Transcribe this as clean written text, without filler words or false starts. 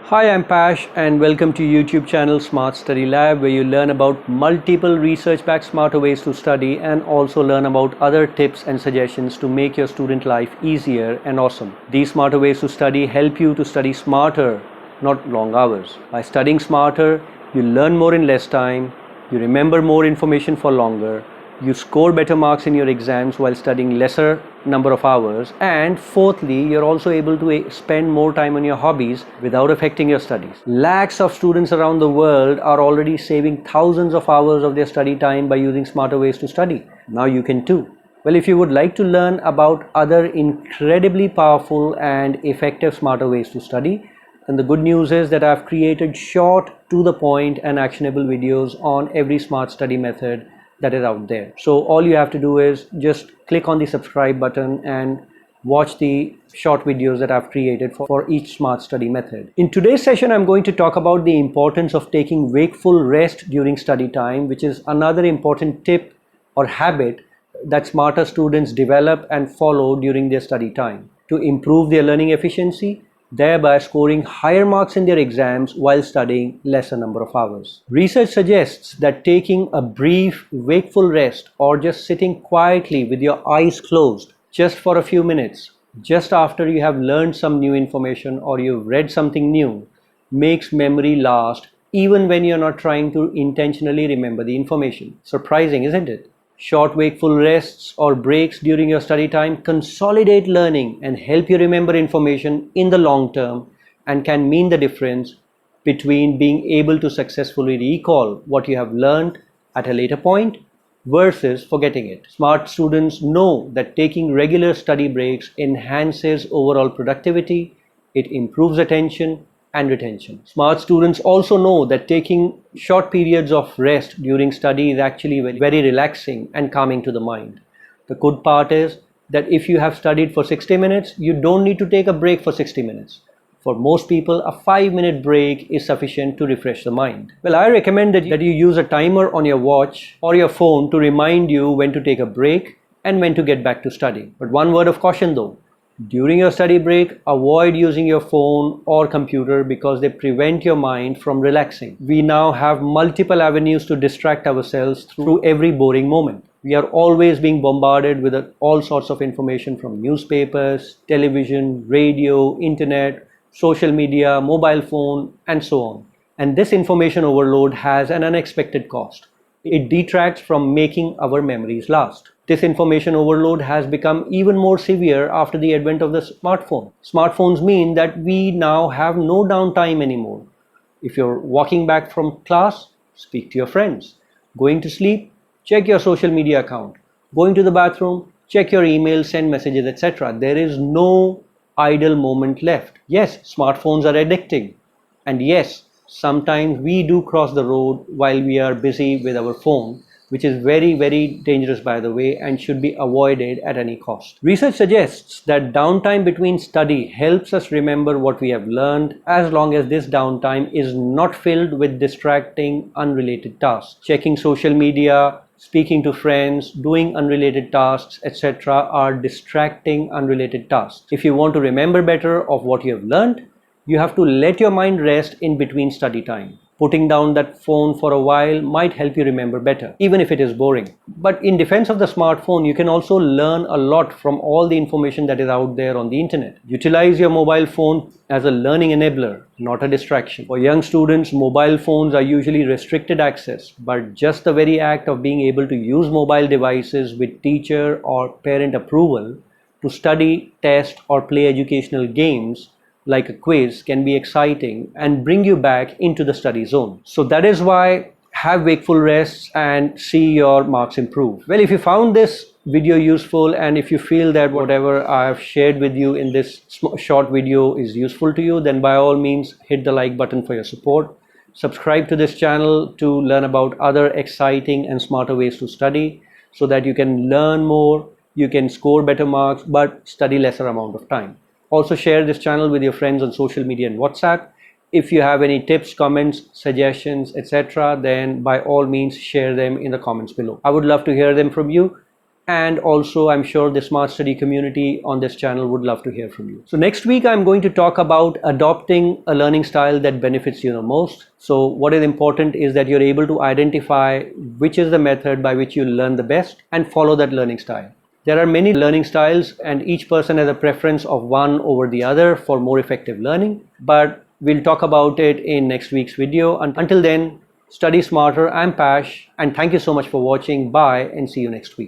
Hi, I'm Pash and welcome to YouTube channel Smart Study Lab, where you learn about multiple research-backed smarter ways to study and also learn about other tips and suggestions to make your student life easier and awesome. These smarter ways to study help you to study smarter, not long hours. By studying smarter, you learn more in less time, you remember more information for longer, you score better marks in your exams while studying lesser number of hours, and fourthly, you're also able to spend more time on your hobbies without affecting your studies. Lakhs of students around the world are already saving thousands of hours of their study time by using smarter ways to study. Now you can too. Well, if you would like to learn about other incredibly powerful and effective smarter ways to study, then the good news is that I've created short, to the point and actionable videos on every smart study method that is out there. So all you have to do is just click on the subscribe button and watch the short videos that I've created for each smart study method. In today's session, I'm going to talk about the importance of taking wakeful rest during study time, which is another important tip or habit that smarter students develop and follow during their study time to improve their learning efficiency, thereby scoring higher marks in their exams while studying lesser number of hours. Research suggests that taking a brief wakeful rest or just sitting quietly with your eyes closed just for a few minutes, just after you have learned some new information or you've read something new, makes memory last even when you're not trying to intentionally remember the information. Surprising, isn't it? Short wakeful rests or breaks during your study time consolidate learning and help you remember information in the long term, and can mean the difference between being able to successfully recall what you have learned at a later point versus forgetting it. Smart students know that taking regular study breaks enhances overall productivity, it improves attention and retention. Smart students also know that taking short periods of rest during study is actually very relaxing and calming to the mind. The good part is that if you have studied for 60 minutes, you don't need to take a break for 60 minutes. For most people, a 5-minute break is sufficient to refresh the mind. Well, I recommend that you use a timer on your watch or your phone to remind you when to take a break and when to get back to study. But one word of caution though, during your study break, avoid using your phone or computer because they prevent your mind from relaxing. We now have multiple avenues to distract ourselves through every boring moment. We are always being bombarded with all sorts of information from newspapers, television, radio, internet, social media, mobile phone, and so on. And this information overload has an unexpected cost. It detracts from making our memories last. This information overload has become even more severe after the advent of the smartphone. Smartphones mean that we now have no downtime anymore. If you're walking back from class, speak to your friends. Going to sleep, check your social media account. Going to the bathroom, check your emails, send messages, etc. There is no idle moment left. Yes, smartphones are addicting. And yes, sometimes we do cross the road while we are busy with our phone, which is very, very dangerous, by the way, and should be avoided at any cost. Research suggests that downtime between study helps us remember what we have learned, as long as this downtime is not filled with distracting, unrelated tasks. Checking social media, speaking to friends, doing unrelated tasks, etc. are distracting, unrelated tasks. If you want to remember better of what you have learned, you have to let your mind rest in between study time. Putting down that phone for a while might help you remember better, even if it is boring. But in defense of the smartphone, you can also learn a lot from all the information that is out there on the internet. Utilize your mobile phone as a learning enabler, not a distraction. For young students, mobile phones are usually restricted access, but just the very act of being able to use mobile devices with teacher or parent approval to study, test, or play educational games like a quiz can be exciting and bring you back into the study zone. So that is why have wakeful rests and see your marks improve. Well, if you found this video useful and if you feel that whatever I have shared with you in this short video is useful to you, then by all means hit the like button for your support. Subscribe to this channel to learn about other exciting and smarter ways to study so that you can learn more, you can score better marks, but study lesser amount of time. Also share this channel with your friends on social media and WhatsApp. If you have any tips, comments, suggestions, etc., then by all means share them in the comments below. I would love to hear them from you. and also I'm sure the Smart Study community on this channel would love to hear from you. So next week I'm going to talk about adopting a learning style that benefits you the most. So what is important is that you're able to identify which is the method by which you learn the best and follow that learning style. There are many learning styles and each person has a preference of one over the other for more effective learning, but we'll talk about it in next week's video. Until then, study smarter. I'm Pash, and thank you so much for watching. Bye and see you next week.